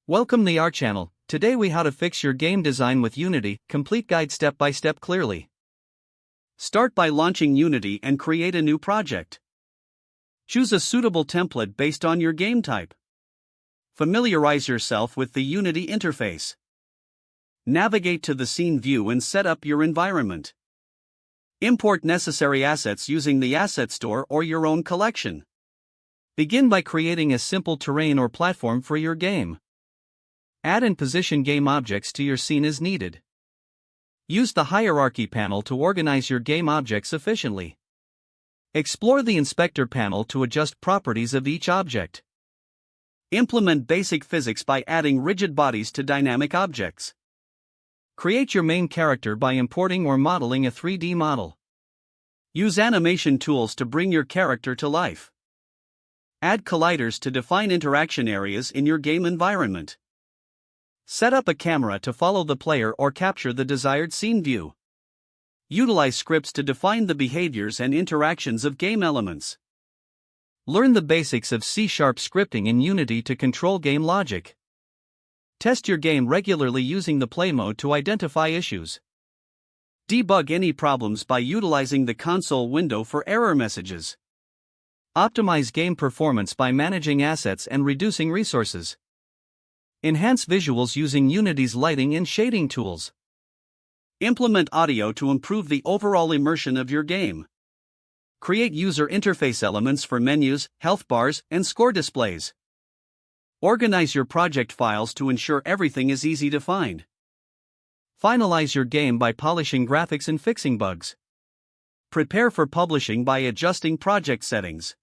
Welcome to our channel. Today we how to fix your game design with Unity, complete guide step by step clearly. Start by launching Unity and create a new project. Choose a suitable template based on your game type. Familiarize yourself with the Unity interface. Navigate to the scene view and set up your environment. Import necessary assets using the asset store or your own collection. Begin by creating a simple terrain or platform for your game. Add and position game objects to your scene as needed. Use the hierarchy panel to organize your game objects efficiently. Explore the inspector panel to adjust properties of each object. Implement basic physics by adding rigid bodies to dynamic objects. Create your main character by importing or modeling a 3D model. Use animation tools to bring your character to life. Add colliders to define interaction areas in your game environment. Set up a camera to follow the player or capture the desired scene view. Utilize scripts to define the behaviors and interactions of game elements. Learn the basics of C# scripting in Unity to control game logic. Test your game regularly using the play mode to identify issues. Debug any problems by utilizing the console window for error messages. Optimize game performance by managing assets and reducing resources. Enhance visuals using Unity's lighting and shading tools. Implement audio to improve the overall immersion of your game. Create user interface elements for menus, health bars, and score displays. Organize your project files to ensure everything is easy to find. Finalize your game by polishing graphics and fixing bugs. Prepare for publishing by adjusting project settings.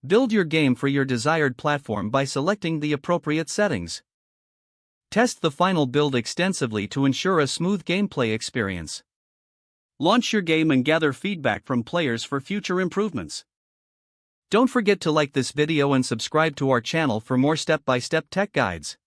Build your game for your desired platform by selecting the appropriate settings. Test the final build extensively to ensure a smooth gameplay experience. Launch your game and gather feedback from players for future improvements. Don't forget to like this video and subscribe to our channel for more step-by-step tech guides.